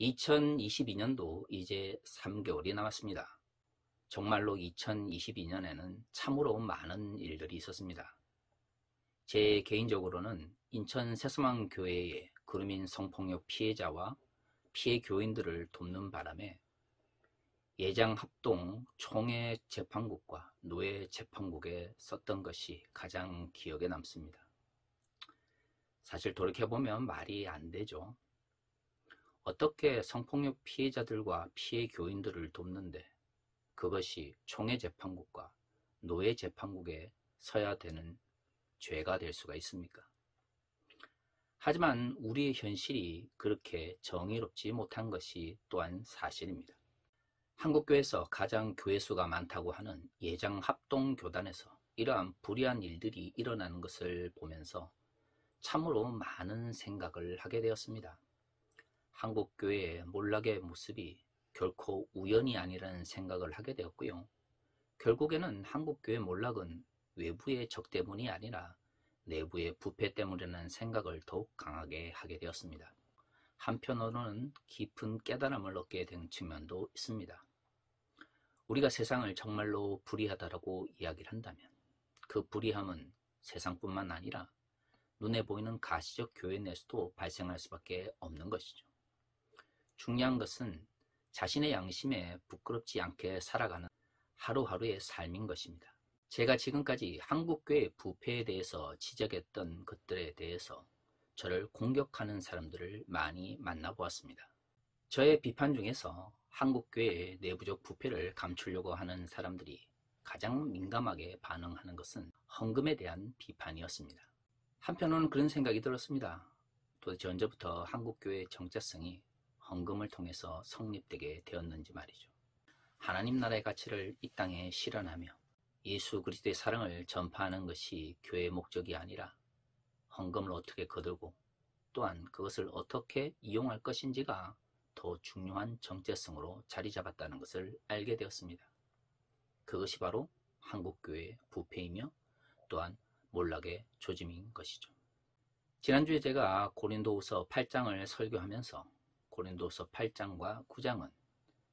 2022년도 이제 3개월이 남았습니다. 정말로 2022년에는 참으로 많은 일들이 있었습니다. 제 개인적으로는 인천 새서망교회의 그루민 성폭력 피해자와 피해 교인들을 돕는 바람에 예장합동 총회재판국과 노예재판국에 썼던 것이 가장 기억에 남습니다. 사실 돌이켜보면 말이 안 되죠. 어떻게 성폭력 피해자들과 피해 교인들을 돕는데 그것이 총회재판국과 노예재판국에 서야 되는 죄가 될 수가 있습니까? 하지만 우리의 현실이 그렇게 정의롭지 못한 것이 또한 사실입니다. 한국교회에서 가장 교회수가 많다고 하는 예장합동교단에서 이러한 불의한 일들이 일어나는 것을 보면서 참으로 많은 생각을 하게 되었습니다. 한국교회의 몰락의 모습이 결코 우연이 아니라는 생각을 하게 되었고요. 결국에는 한국교회 몰락은 외부의 적 때문이 아니라 내부의 부패 때문이라는 생각을 더욱 강하게 하게 되었습니다. 한편으로는 깊은 깨달음을 얻게 된 측면도 있습니다. 우리가 세상을 정말로 불의하다라고 이야기를 한다면 그 불의함은 세상뿐만 아니라 눈에 보이는 가시적 교회 내에서도 발생할 수밖에 없는 것이죠. 중요한 것은 자신의 양심에 부끄럽지 않게 살아가는 하루하루의 삶인 것입니다. 제가 지금까지 한국교회 부패에 대해서 지적했던 것들에 대해서 저를 공격하는 사람들을 많이 만나보았습니다. 저의 비판 중에서 한국교회의 내부적 부패를 감추려고 하는 사람들이 가장 민감하게 반응하는 것은 헌금에 대한 비판이었습니다. 한편으로는 그런 생각이 들었습니다. 도대체 언제부터 한국교회의 정체성이 헌금을 통해서 성립되게 되었는지 말이죠. 하나님 나라의 가치를 이 땅에 실현하며 예수 그리스도의 사랑을 전파하는 것이 교회의 목적이 아니라 헌금을 어떻게 거두고 또한 그것을 어떻게 이용할 것인지가 더 중요한 정체성으로 자리 잡았다는 것을 알게 되었습니다. 그것이 바로 한국교회의 부패이며 또한 몰락의 조짐인 것이죠. 지난주에 제가 고린도후서 8장을 설교하면서 고린도후서 8장과 9장은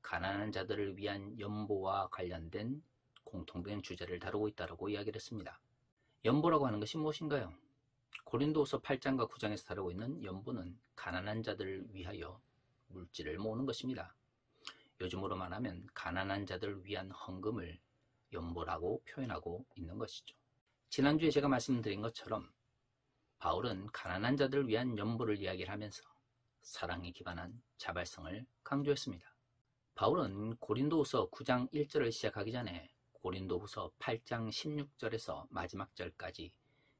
가난한 자들을 위한 연보와 관련된 공통된 주제를 다루고 있다고 이야기를 했습니다. 연보라고 하는 것이 무엇인가요? 고린도후서 8장과 9장에서 다루고 있는 연보는 가난한 자들을 위하여 물질을 모으는 것입니다. 요즘으로 말하면 가난한 자들을 위한 헌금을 연보라고 표현하고 있는 것이죠. 지난주에 제가 말씀드린 것처럼 바울은 가난한 자들을 위한 연보를 이야기를 하면서 사랑에 기반한 자발성을 강조했습니다. 바울은 고린도후서 9장 1절을 시작하기 전에 고린도후서 8장 16절에서 마지막 절까지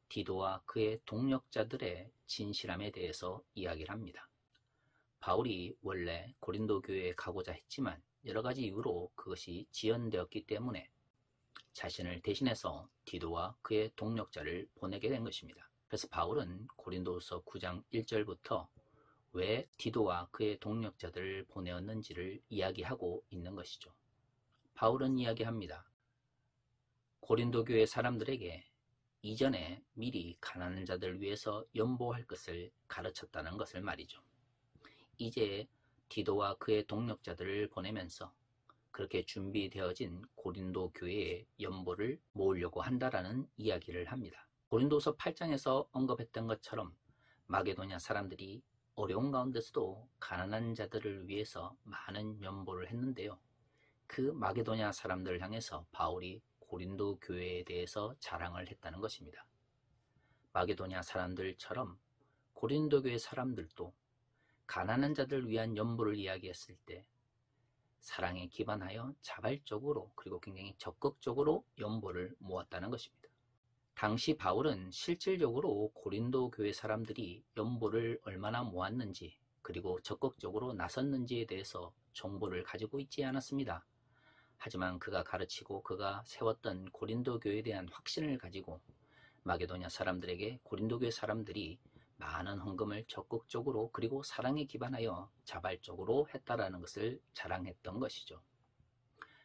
디도와 그의 동력자들의 진실함에 대해서 이야기를 합니다. 바울이 원래 고린도 교회에 가고자 했지만 여러 가지 이유로 그것이 지연되었기 때문에 자신을 대신해서 디도와 그의 동력자를 보내게 된 것입니다. 그래서 바울은 고린도후서 9장 1절부터 왜 디도와 그의 동력자들을 보내었는지를 이야기하고 있는 것이죠. 바울은 이야기합니다. 고린도 교회 사람들에게 이전에 미리 가난한 자들을 위해서 연보할 것을 가르쳤다는 것을 말이죠. 이제 디도와 그의 동력자들을 보내면서 그렇게 준비되어진 고린도 교회의 연보를 모으려고 한다라는 이야기를 합니다. 고린도서 8장에서 언급했던 것처럼 마게도냐 사람들이 어려운 가운데서도 가난한 자들을 위해서 많은 연보를 했는데요. 그 마게도냐 사람들을 향해서 바울이 고린도 교회에 대해서 자랑을 했다는 것입니다. 마게도냐 사람들처럼 고린도 교회 사람들도 가난한 자들을 위한 연보를 이야기했을 때 사랑에 기반하여 자발적으로 그리고 굉장히 적극적으로 연보를 모았다는 것입니다. 당시 바울은 실질적으로 고린도 교회 사람들이 연보를 얼마나 모았는지 그리고 적극적으로 나섰는지에 대해서 정보를 가지고 있지 않았습니다. 하지만 그가 가르치고 그가 세웠던 고린도 교회에 대한 확신을 가지고 마게도냐 사람들에게 고린도 교회 사람들이 많은 헌금을 적극적으로 그리고 사랑에 기반하여 자발적으로 했다라는 것을 자랑했던 것이죠.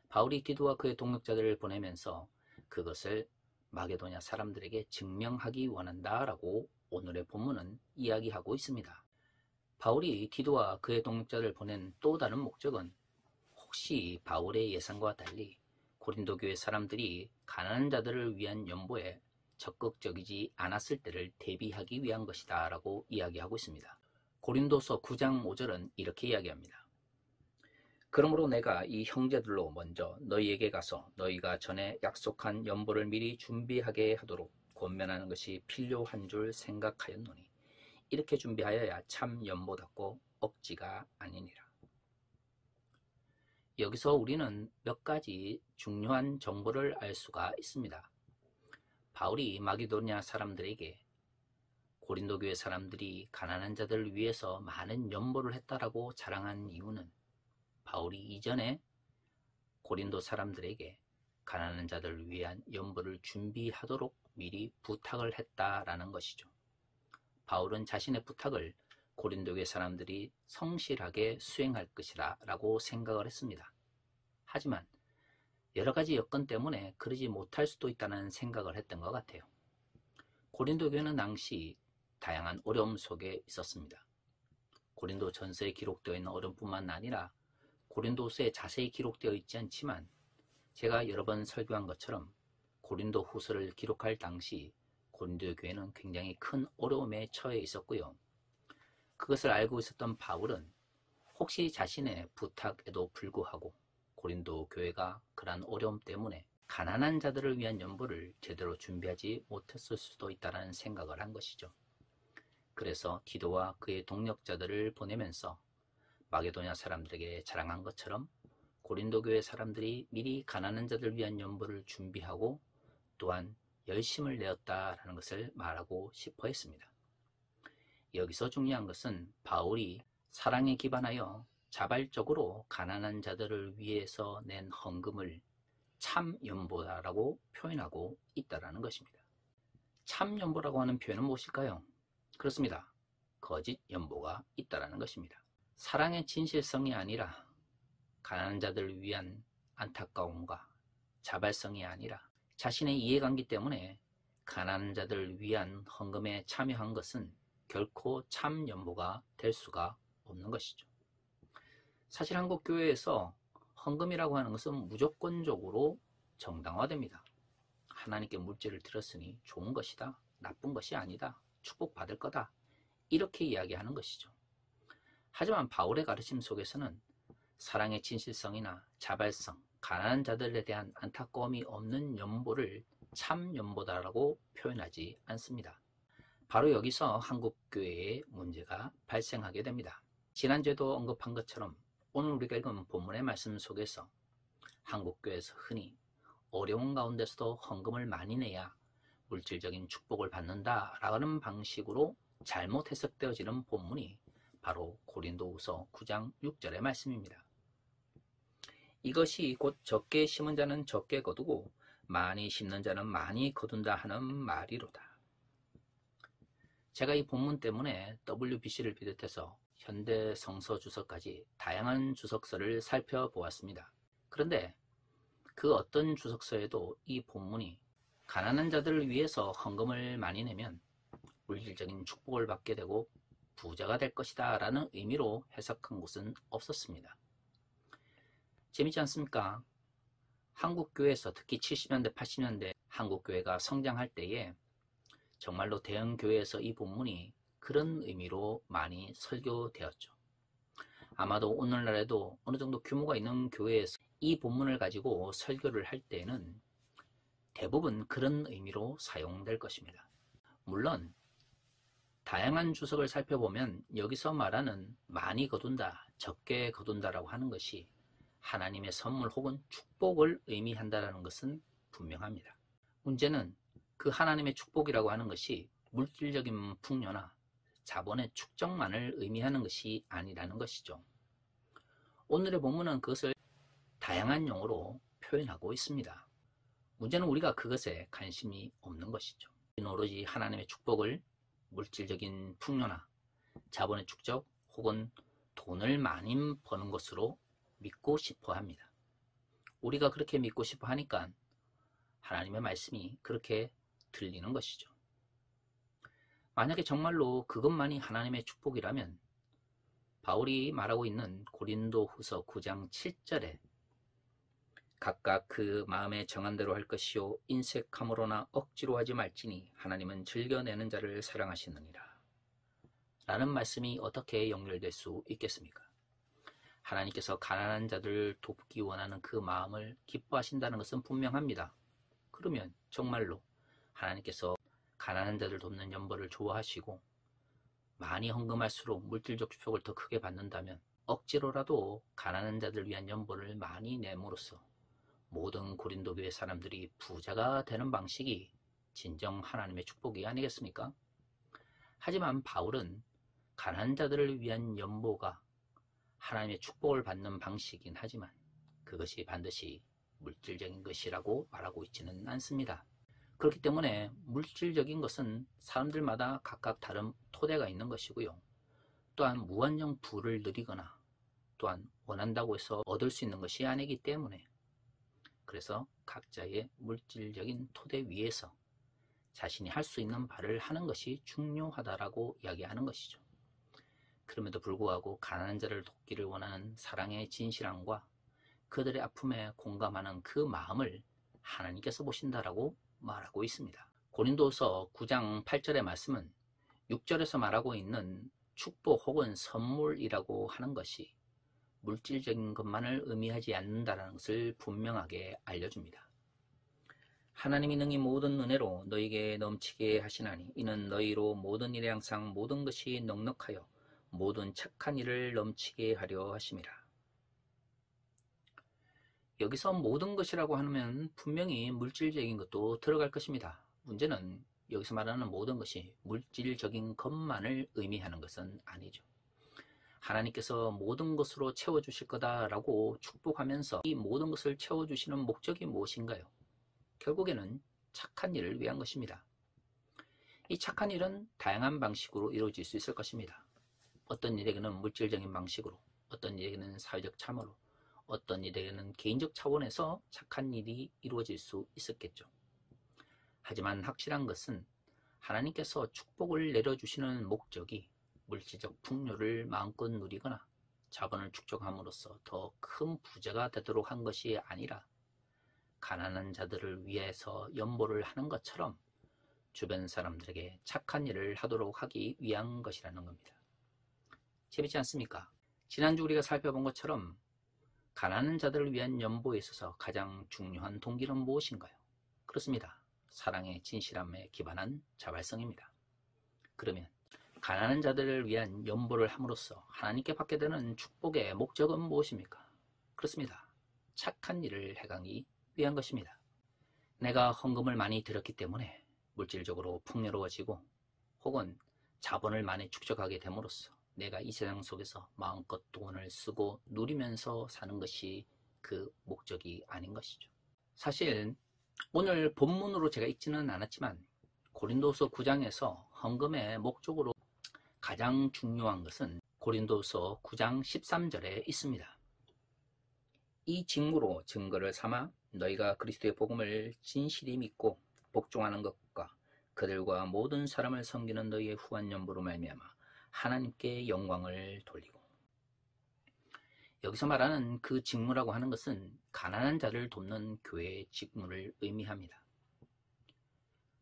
바울이 디도와 그의 동력자들을 보내면서 그것을 마게도냐 사람들에게 증명하기 원한다라고 오늘의 본문은 이야기하고 있습니다. 바울이 디도와 그의 동역자를 보낸 또 다른 목적은 혹시 바울의 예상과 달리 고린도 교회 사람들이 가난한 자들을 위한 연보에 적극적이지 않았을 때를 대비하기 위한 것이다 라고 이야기하고 있습니다. 고린도서 9장 5절은 이렇게 이야기합니다. 그러므로 내가 이 형제들로 먼저 너희에게 가서 너희가 전에 약속한 연보를 미리 준비하게 하도록 권면하는 것이 필요한 줄 생각하였노니 이렇게 준비하여야 참 연보답고 억지가 아니니라. 여기서 우리는 몇 가지 중요한 정보를 알 수가 있습니다. 바울이 마게도냐 사람들에게 고린도 교회 사람들이 가난한 자들을 위해서 많은 연보를 했다라고 자랑한 이유는 바울이 이전에 고린도 사람들에게 가난한 자들을 위한 연보를 준비하도록 미리 부탁을 했다라는 것이죠. 바울은 자신의 부탁을 고린도 교회 사람들이 성실하게 수행할 것이라 라고 생각을 했습니다. 하지만 여러 가지 여건 때문에 그러지 못할 수도 있다는 생각을 했던 것 같아요. 고린도 교회는 당시 다양한 어려움 속에 있었습니다. 고린도 전서에 기록되어 있는 어려움뿐만 아니라 고린도서에 자세히 기록되어 있지 않지만 제가 여러 번 설교한 것처럼 고린도 후서를 기록할 당시 고린도 교회는 굉장히 큰 어려움에 처해 있었고요. 그것을 알고 있었던 바울은 혹시 자신의 부탁에도 불구하고 고린도 교회가 그러한 어려움 때문에 가난한 자들을 위한 연보를 제대로 준비하지 못했을 수도 있다는 생각을 한 것이죠. 그래서 디도와 그의 동역자들을 보내면서 마게도냐 사람들에게 자랑한 것처럼 고린도 교회 사람들이 미리 가난한 자들을 위한 연보를 준비하고 또한 열심을 내었다라는 것을 말하고 싶어 했습니다. 여기서 중요한 것은 바울이 사랑에 기반하여 자발적으로 가난한 자들을 위해서 낸 헌금을 참 연보다라고 표현하고 있다는 것입니다. 참 연보라고 하는 표현은 무엇일까요? 그렇습니다. 거짓 연보가 있다는 것입니다. 사랑의 진실성이 아니라 가난한 자들을 위한 안타까움과 자발성이 아니라 자신의 이해관계 때문에 가난한 자들을 위한 헌금에 참여한 것은 결코 참 연보가 될 수가 없는 것이죠. 사실 한국 교회에서 헌금이라고 하는 것은 무조건적으로 정당화됩니다. 하나님께 물질을 드렸으니 좋은 것이다, 나쁜 것이 아니다, 축복받을 거다, 이렇게 이야기하는 것이죠. 하지만 바울의 가르침 속에서는 사랑의 진실성이나 자발성, 가난한 자들에 대한 안타까움이 없는 연보를 참 연보다라고 표현하지 않습니다. 바로 여기서 한국교회의 문제가 발생하게 됩니다. 지난주에도 언급한 것처럼 오늘 우리가 읽은 본문의 말씀 속에서 한국교회에서 흔히 어려운 가운데서도 헌금을 많이 내야 물질적인 축복을 받는다라는 방식으로 잘못 해석되어지는 본문이 바로 고린도후서 9장 6절의 말씀입니다. 이것이 곧 적게 심은 자는 적게 거두고 많이 심는 자는 많이 거둔다 하는 말이로다. 제가 이 본문 때문에 WBC를 비롯해서 현대 성서 주석까지 다양한 주석서를 살펴보았습니다. 그런데 그 어떤 주석서에도 이 본문이 가난한 자들을 위해서 헌금을 많이 내면 물질적인 축복을 받게 되고 부자가 될 것이다 라는 의미로 해석한 곳은 없었습니다. 재밌지 않습니까? 한국교회에서 특히 70년대, 80년대 한국교회가 성장할 때에 정말로 대형교회에서 이 본문이 그런 의미로 많이 설교되었죠. 아마도 오늘날에도 어느 정도 규모가 있는 교회에서 이 본문을 가지고 설교를 할 때에는 대부분 그런 의미로 사용될 것입니다. 물론 다양한 주석을 살펴보면 여기서 말하는 많이 거둔다, 적게 거둔다라고 하는 것이 하나님의 선물 혹은 축복을 의미한다는 것은 분명합니다. 문제는 그 하나님의 축복이라고 하는 것이 물질적인 풍요나 자본의 축적만을 의미하는 것이 아니라는 것이죠. 오늘의 본문은 그것을 다양한 용어로 표현하고 있습니다. 문제는 우리가 그것에 관심이 없는 것이죠. 오로지 하나님의 축복을 물질적인 풍요나 자본의 축적 혹은 돈을 많이 버는 것으로 믿고 싶어 합니다. 우리가 그렇게 믿고 싶어 하니까 하나님의 말씀이 그렇게 들리는 것이죠. 만약에 정말로 그것만이 하나님의 축복이라면 바울이 말하고 있는 고린도후서 9장 7절에 각각 그 마음에 정한 대로 할 것이요 인색함으로나 억지로 하지 말지니 하나님은 즐겨내는 자를 사랑하시느니라 라는 말씀이 어떻게 연결될 수 있겠습니까? 하나님께서 가난한 자들을 돕기 원하는 그 마음을 기뻐하신다는 것은 분명합니다. 그러면 정말로 하나님께서 가난한 자들 돕는 연보를 좋아하시고 많이 헌금할수록 물질적 축복을 더 크게 받는다면 억지로라도 가난한 자들 위한 연보를 많이 내므로써 모든 고린도 교회 사람들이 부자가 되는 방식이 진정 하나님의 축복이 아니겠습니까? 하지만 바울은 가난한 자들을 위한 연보가 하나님의 축복을 받는 방식이긴 하지만 그것이 반드시 물질적인 것이라고 말하고 있지는 않습니다. 그렇기 때문에 물질적인 것은 사람들마다 각각 다른 토대가 있는 것이고요. 또한 무한정 부를 누리거나 또한 원한다고 해서 얻을 수 있는 것이 아니기 때문에 그래서 각자의 물질적인 토대 위에서 자신이 할 수 있는 바를 하는 것이 중요하다라고 이야기하는 것이죠. 그럼에도 불구하고 가난한 자를 돕기를 원하는 사랑의 진실함과 그들의 아픔에 공감하는 그 마음을 하나님께서 보신다라고 말하고 있습니다. 고린도서 9장 8절의 말씀은 6절에서 말하고 있는 축복 혹은 선물이라고 하는 것이 물질적인 것만을 의미하지 않는다는 것을 분명하게 알려줍니다. 하나님이 능히 모든 은혜로 너희에게 넘치게 하시나니 이는 너희로 모든 일에 항상 모든 것이 넉넉하여 모든 착한 일을 넘치게 하려 하심이라. 여기서 모든 것이라고 하면 분명히 물질적인 것도 들어갈 것입니다. 문제는 여기서 말하는 모든 것이 물질적인 것만을 의미하는 것은 아니죠. 하나님께서 모든 것으로 채워주실 거다라고 축복하면서 이 모든 것을 채워주시는 목적이 무엇인가요? 결국에는 착한 일을 위한 것입니다. 이 착한 일은 다양한 방식으로 이루어질 수 있을 것입니다. 어떤 일에게는 물질적인 방식으로, 어떤 일에게는 사회적 참여로, 어떤 일에게는 개인적 차원에서 착한 일이 이루어질 수 있었겠죠. 하지만 확실한 것은 하나님께서 축복을 내려주시는 목적이 물질적 풍요를 마음껏 누리거나 자본을 축적함으로써 더 큰 부자가 되도록 한 것이 아니라 가난한 자들을 위해서 연보를 하는 것처럼 주변 사람들에게 착한 일을 하도록 하기 위한 것이라는 겁니다. 재밌지 않습니까? 지난주 우리가 살펴본 것처럼 가난한 자들을 위한 연보에 있어서 가장 중요한 동기는 무엇인가요? 그렇습니다. 사랑의 진실함에 기반한 자발성입니다. 그러면 가난한 자들을 위한 연보를 함으로써 하나님께 받게 되는 축복의 목적은 무엇입니까? 그렇습니다. 착한 일을 해가기 위한 것입니다. 내가 헌금을 많이 드렸기 때문에 물질적으로 풍요로워지고 혹은 자본을 많이 축적하게 됨으로써 내가 이 세상 속에서 마음껏 돈을 쓰고 누리면서 사는 것이 그 목적이 아닌 것이죠. 사실 오늘 본문으로 제가 읽지는 않았지만 고린도서 9장에서 헌금의 목적으로 가장 중요한 것은 고린도서 9장 13절에 있습니다. 이 직무로 증거를 삼아 너희가 그리스도의 복음을 진실히 믿고 복종하는 것과 그들과 모든 사람을 섬기는 너희의 후한 연보로 말미암아 하나님께 영광을 돌리고. 여기서 말하는 그 직무라고 하는 것은 가난한 자를 돕는 교회의 직무를 의미합니다.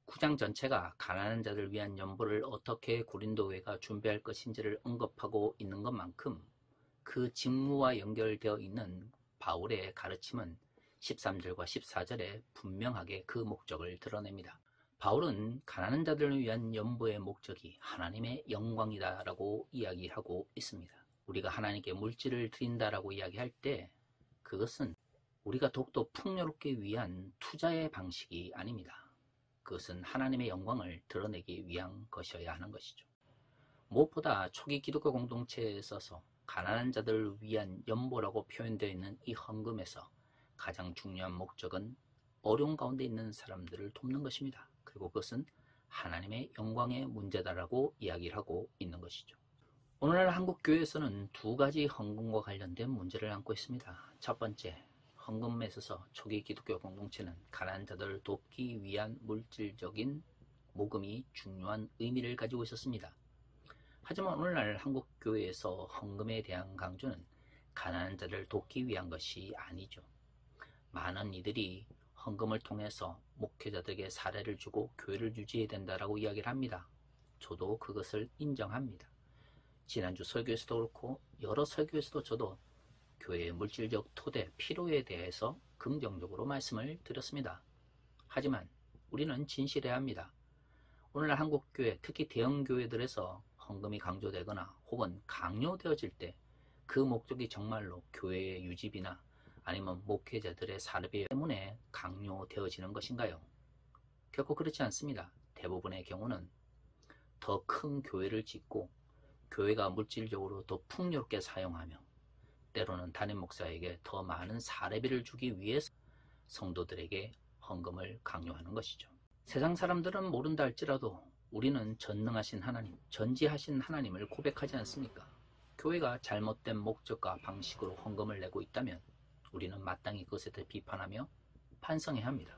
9장 전체가 가난한 자를 위한 연보를 어떻게 고린도 교회가 준비할 것인지를 언급하고 있는 것만큼 그 직무와 연결되어 있는 바울의 가르침은 13절과 14절에 분명하게 그 목적을 드러냅니다. 바울은 가난한 자들을 위한 연보의 목적이 하나님의 영광이다라고 이야기하고 있습니다. 우리가 하나님께 물질을 드린다라고 이야기할 때 그것은 우리가 더욱더 풍요롭게 위한 투자의 방식이 아닙니다. 그것은 하나님의 영광을 드러내기 위한 것이어야 하는 것이죠. 무엇보다 초기 기독교 공동체에 있어서 가난한 자들을 위한 연보라고 표현되어 있는 이 헌금에서 가장 중요한 목적은 어려운 가운데 있는 사람들을 돕는 것입니다. 그리고 그것은 하나님의 영광의 문제다라고 이야기를 하고 있는 것이죠. 오늘날 한국 교회에서는 두 가지 헌금과 관련된 문제를 안고 있습니다. 첫 번째, 헌금에 있어서 초기 기독교 공동체는 가난한 자들을 돕기 위한 물질적인 모금이 중요한 의미를 가지고 있었습니다. 하지만 오늘날 한국교회에서 헌금에 대한 강조는 가난한 자를 돕기 위한 것이 아니죠. 많은 이들이 헌금을 통해서 목회자들에게 사례를 주고 교회를 유지해야 된다라고 이야기를 합니다. 저도 그것을 인정합니다. 지난주 설교에서도 그렇고 여러 설교에서도 저도 교회의 물질적 토대, 필요에 대해서 긍정적으로 말씀을 드렸습니다. 하지만 우리는 진실해야 합니다. 오늘날 한국교회, 특히 대형교회들에서 헌금이 강조되거나 혹은 강요되어질 때 그 목적이 정말로 교회의 유지비나 아니면 목회자들의 사례비 때문에 강요되어지는 것인가요? 결코 그렇지 않습니다. 대부분의 경우는 더 큰 교회를 짓고 교회가 물질적으로 더 풍요롭게 사용하며 때로는 담임 목사에게 더 많은 사례비를 주기 위해서 성도들에게 헌금을 강요하는 것이죠. 세상 사람들은 모른다 할지라도 우리는 전능하신 하나님, 전지하신 하나님을 고백하지 않습니까? 교회가 잘못된 목적과 방식으로 헌금을 내고 있다면 우리는 마땅히 그것에 대해 비판하며 반성해야 합니다.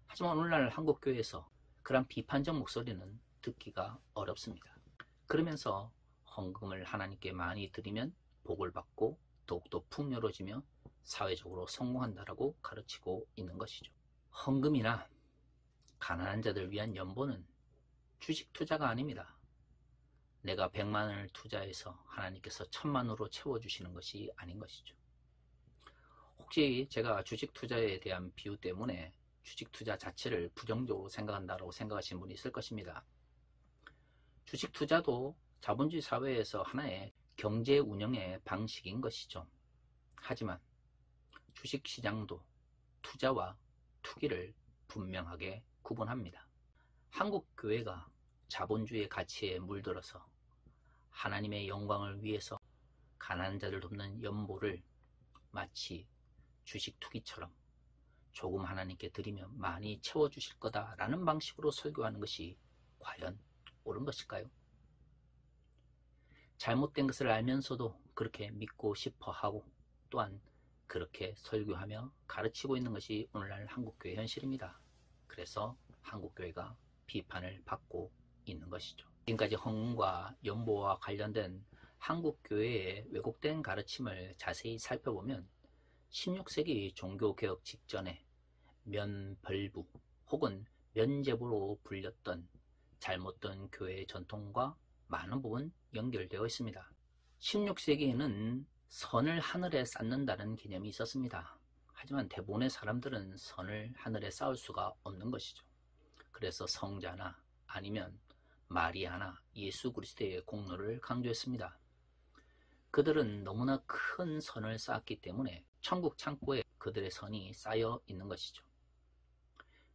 하지만 오늘날 한국교회에서 그런 비판적 목소리는 듣기가 어렵습니다. 그러면서 헌금을 하나님께 많이 드리면 복을 받고 더욱더 풍요로워지며 사회적으로 성공한다라고 가르치고 있는 것이죠. 헌금이나 가난한 자들 위한 연보는 주식 투자가 아닙니다. 내가 100만 원을 투자해서 하나님께서 1000만 원으로 채워주시는 것이 아닌 것이죠. 혹시 제가 주식 투자에 대한 비유 때문에 주식 투자 자체를 부정적으로 생각한다고 생각하시는 분이 있을 것입니다. 주식 투자도 자본주의 사회에서 하나의 경제 운영의 방식인 것이죠. 하지만 주식 시장도 투자와 투기를 분명하게 구분합니다. 한국 교회가 자본주의 가치에 물들어서 하나님의 영광을 위해서 가난한 자를 돕는 연보를 마치 주식 투기처럼 조금 하나님께 드리면 많이 채워주실 거다라는 방식으로 설교하는 것이 과연 옳은 것일까요? 잘못된 것을 알면서도 그렇게 믿고 싶어 하고 또한 그렇게 설교하며 가르치고 있는 것이 오늘날 한국교회 현실입니다. 그래서 한국교회가 비판을 받고 있는 것이죠. 지금까지 헌금과 연보와 관련된 한국교회의 왜곡된 가르침을 자세히 살펴보면 16세기 종교개혁 직전에 면벌부 혹은 면제부로 불렸던 잘못된 교회의 전통과 많은 부분 연결되어 있습니다. 16세기에는 선을 하늘에 쌓는다는 개념이 있었습니다. 하지만 대부분의 사람들은 선을 하늘에 쌓을 수가 없는 것이죠. 그래서 성자나 아니면 마리아나 예수 그리스도의 공로를 강조했습니다. 그들은 너무나 큰 선을 쌓았기 때문에 천국 창고에 그들의 선이 쌓여 있는 것이죠.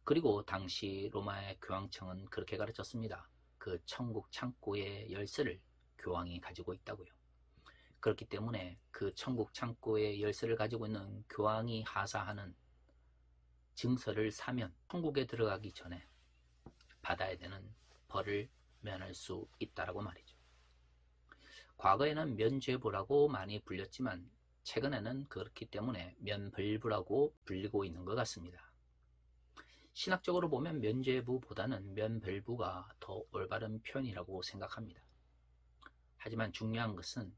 그리고 당시 로마의 교황청은 그렇게 가르쳤습니다. 그 천국 창고의 열쇠를 교황이 가지고 있다고요. 그렇기 때문에 그 천국 창고의 열쇠를 가지고 있는 교황이 하사하는 증서를 사면 천국에 들어가기 전에 받아야 되는 벌을 면할 수 있다라고 말이죠. 과거에는 면죄부라고 많이 불렸지만 최근에는 그렇기 때문에 면벌부라고 불리고 있는 것 같습니다. 신학적으로 보면 면죄부보다는 면벌부가 더 올바른 표현이라고 생각합니다. 하지만 중요한 것은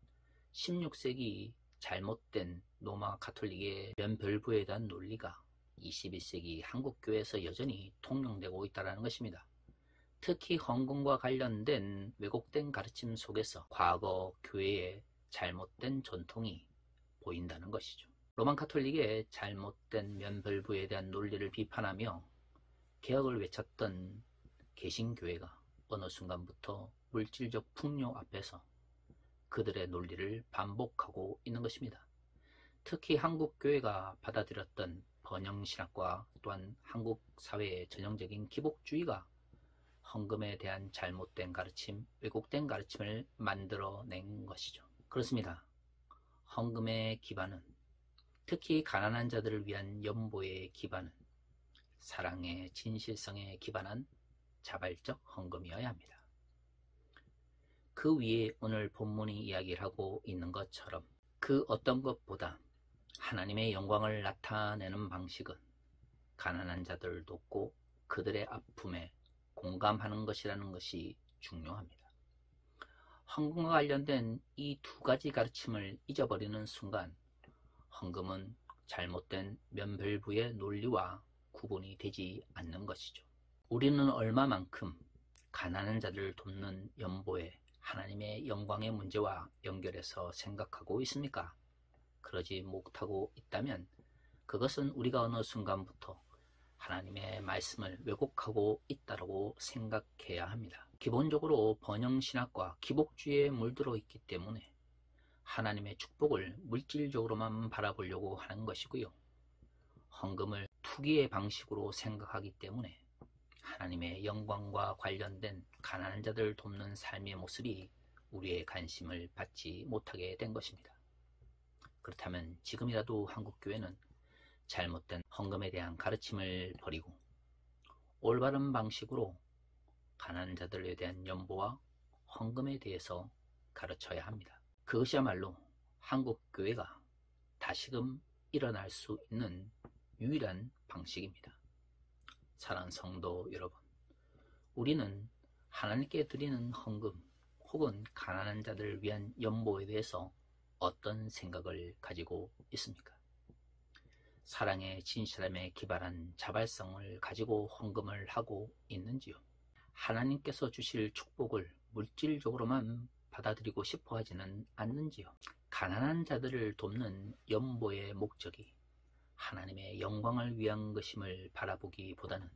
16세기 잘못된 로마 가톨릭의 면벌부에 대한 논리가 21세기 한국교회에서 여전히 통용되고 있다는 것입니다. 특히 헌금과 관련된 왜곡된 가르침 속에서 과거 교회의 잘못된 전통이 보인다는 것이죠. 로마 가톨릭의 잘못된 면벌부에 대한 논리를 비판하며 개혁을 외쳤던 개신교회가 어느 순간부터 물질적 풍요 앞에서 그들의 논리를 반복하고 있는 것입니다. 특히 한국교회가 받아들였던 번영신학과 또한 한국 사회의 전형적인 기복주의가 헌금에 대한 잘못된 가르침, 왜곡된 가르침을 만들어낸 것이죠. 그렇습니다. 헌금의 기반은, 특히 가난한 자들을 위한 연보의 기반은 사랑의 진실성에 기반한 자발적 헌금이어야 합니다. 그 위에 오늘 본문이 이야기를 하고 있는 것처럼 그 어떤 것보다 하나님의 영광을 나타내는 방식은 가난한 자들을 돕고 그들의 아픔에 공감하는 것이라는 것이 중요합니다. 헌금과 관련된 이 두 가지 가르침을 잊어버리는 순간 헌금은 잘못된 면별부의 논리와 구분이 되지 않는 것이죠. 우리는 얼마만큼 가난한 자들을 돕는 연보에 하나님의 영광의 문제와 연결해서 생각하고 있습니까? 그러지 못하고 있다면 그것은 우리가 어느 순간부터 하나님의 말씀을 왜곡하고 있다고 생각해야 합니다. 기본적으로 번영신학과 기복주의에 물들어 있기 때문에 하나님의 축복을 물질적으로만 바라보려고 하는 것이고요. 헌금을 투기의 방식으로 생각하기 때문에 하나님의 영광과 관련된 가난한 자들을 돕는 삶의 모습이 우리의 관심을 받지 못하게 된 것입니다. 그렇다면 지금이라도 한국교회는 잘못된 헌금에 대한 가르침을 버리고 올바른 방식으로 가난한 자들에 대한 연보와 헌금에 대해서 가르쳐야 합니다. 그것이야말로 한국교회가 다시금 일어날 수 있는 유일한 방식입니다. 사랑하는 성도 여러분, 우리는 하나님께 드리는 헌금 혹은 가난한 자들을 위한 연보에 대해서 어떤 생각을 가지고 있습니까? 사랑의 진실함에 기반한 자발성을 가지고 헌금을 하고 있는지요? 하나님께서 주실 축복을 물질적으로만 받아들이고 싶어 하지는 않는지요? 가난한 자들을 돕는 연보의 목적이 하나님의 영광을 위한 것임을 바라보기보다는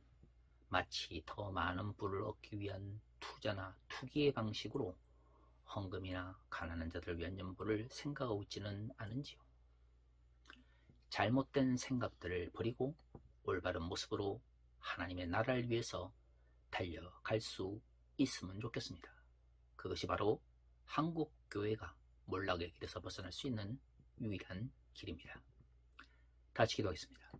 마치 더 많은 부를 얻기 위한 투자나 투기의 방식으로 헌금이나 가난한 자들을 위한 연보를 생각하고 있지는 않은지요? 잘못된 생각들을 버리고 올바른 모습으로 하나님의 나라를 위해서 달려갈 수 있으면 좋겠습니다. 그것이 바로 한국교회가 몰락의 길에서 벗어날 수 있는 유일한 길입니다. 같이 기도하겠습니다.